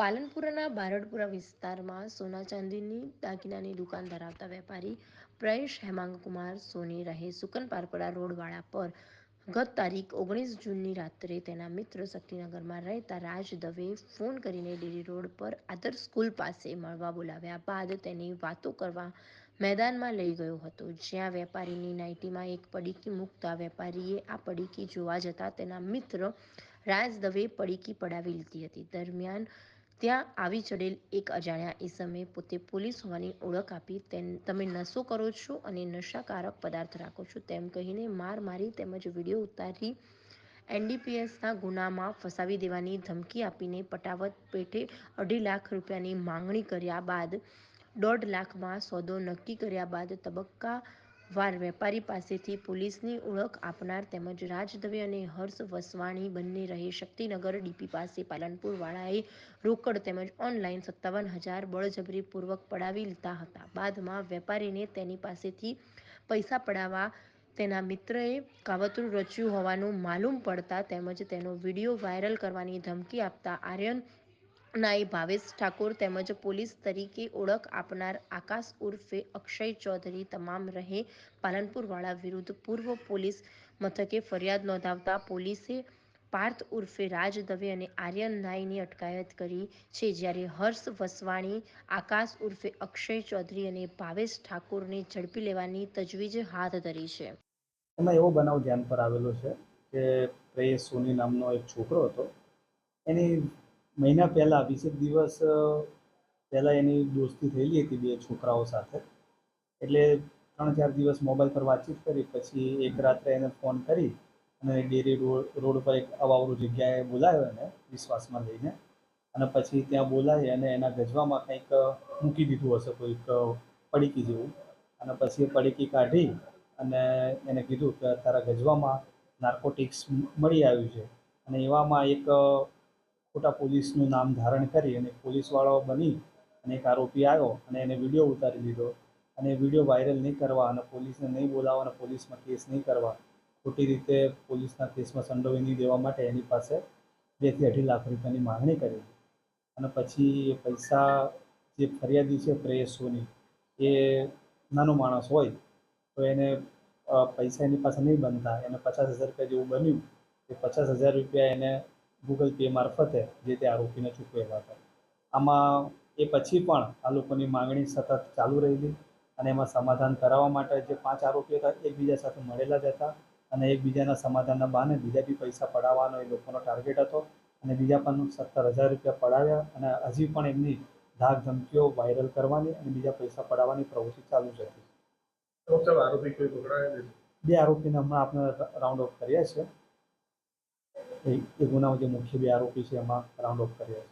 પાલનપુરના બારડપુરા વિસ્તારમાં સોના ચાંદીની દાગીનાની દુકાન ધરાવતા વેપારી પ્રયેશ હેમાંગકુમાર સોની રહે સુકનપારપરા રોડવાળા પર ગત તારીખ 19 જૂનની રાત્રે તેના મિત્ર શક્તિનગરમાં રહેતા રાજ દવે ફોન કરીને ડેરી રોડ પર આદર્શ સ્કૂલ પાસે મળવા બોલાવ્યા બાદ તેની વાતો કરવા મેદાનમાં લઈ ગયો હતો, જ્યાં વેપારીની નાઇટીમાં એક પડીકી મૂકતા વેપારીએ આ પડીકી જોવા જતા તેના મિત્ર રાજ દવે પડીકી પડાવી લીધી હતી. દરમિયાન ત્યાં આવી ચડેલ એક અજાણ્યા ઈસમે પોતે પોલીસ હોવાની ઓળખ આપી તમે નશો કરો છો અને નશાકારક પદાર્થ રાખો છો તેમ કહીને માર મારી તેમજ વિડીયો ઉતારી એનડીપીએસના ગુનામાં ફસાવી દેવાની ધમકી આપીને પટાવત પેટે 2.5 લાખ રૂપિયાની માંગણી કર્યા બાદ 1.5 લાખમાં સોદો નક્કી કર્યા બાદ તબક્કાવાર વેપારી પાસેથી પોલીસની ઓળખ આપનાર તેમજ રાજ દવે અને હર્ષ વસવાણી બંને રહે શક્તિનગર ડીપી પાસે પાલનપુર વાળાએ રોકડ તેમજ ઓનલાઈન 57,000 બળજબરીપૂર્વક પડાવી લીધા હતા. બાદમાં વેપારીને તેની પાસેથી પૈસા પડાવવા તેના મિત્રએ કાવતરું રચ્યું હોવાનું માલુમ પડતા તેમજ તેનો વિડીયો વાયરલ કરવાની ધમકી આપતા આર્યન નાઈ ભાવેશ ઠાકોર તેમજ પોલીસ તરીકે ઓળખ આપનાર આકાશ ઉર્ફે અક્ષય ચૌધરી તમામ રહે પાલનપુરવાળા વિરુદ્ધ પૂર્વ પોલીસ મથકે ફરિયાદ નોંધાવતા પોલીસે પાર્થ ઉર્ફે રાજ દવે અને આર્યન નાઈની અટકાયત કરી છે, જ્યારે હર્ષ વસવાણી, આકાશ ઉર્ફે અક્ષય ચૌધરી અને ભાવેશ ઠાકોરને ઝડપી લેવાની તજવીજ હાથ ધરી છે. એમાં એવો બનાવ ધ્યાન પર આવેલો છે કે પ્રેયેશ સોની નામનો એક છોકરો હતો. એની મહિના પહેલાં 20 દિવસ પહેલાં એની દોસ્તી થયેલી હતી બે છોકરાઓ સાથે. એટલે 3-4 દિવસ મોબાઈલ પર વાતચીત કરી, પછી એક રાત્રે એને ફોન કરી અને ડેરી રોડ પર એક અવાવરું જગ્યાએ બોલાવ્યો એને વિશ્વાસમાં લઈને, અને પછી ત્યાં બોલાવી અને એના ગજવામાં કંઈક મૂકી દીધું હશે, કોઈક પડીકી જેવું, અને પછી એ પડીકી કાઢી અને એને કીધું કે તારા ગજવામાં નાર્કોટિક્સ મળી આવ્યું છે. અને એવામાં એક ખોટા પોલીસનું નામ ધારણ કરી અને પોલીસવાળો બની અને એક આરોપી આવ્યો અને એને વિડીયો ઉતારી લીધો. અને વિડીયો વાયરલ નહીં કરવા અને પોલીસને નહીં બોલાવવા અને પોલીસમાં કેસ નહીં કરવા, ખોટી રીતે પોલીસના કેસમાં સંડોવાઈ નહીં દેવા માટે એની પાસે 2 થી 2.5 લાખ રૂપિયાની માંગણી કરી. અને પછી એ પૈસા જે ફરિયાદી છે પ્રેયેશ સોની, એ નાનો માણસ હોય તો એને પૈસા એની પાસે નહીં બનતા, એને 50,000 રૂપિયા જેવું બન્યું. એ 50,000 રૂપિયા એને ગૂગલ પે મારફતે જે તે આરોપીને ચૂકવેલા હતા. આમાં એ પછી પણ આ લોકોની માંગણી સતત ચાલુ રહેલી અને એમાં સમાધાન કરાવવા માટે જે 5 આરોપીઓ હતા એકબીજા સાથે મળેલા જ હતા અને એકબીજાના સમાધાનના બહાને બીજા બી પૈસા પડાવવાનો એ લોકોનો ટાર્ગેટ હતો. અને બીજા પણ 17,000 રૂપિયા પડાવ્યા અને હજી પણ એમની ધાક ધમકીઓ વાયરલ કરવાની અને બીજા પૈસા પડાવવાની પ્રવૃત્તિ ચાલુ જ હતી. આરોપી કોઈ પકડાયા? 2 આરોપીને હમણાં આપણે રાઉન્ડ ઓફ કર્યા છે. એ ગુનામાં જે મુખ્ય 2 આરોપી છે એમાં રાઉન્ડ ઓફ કર્યા છે.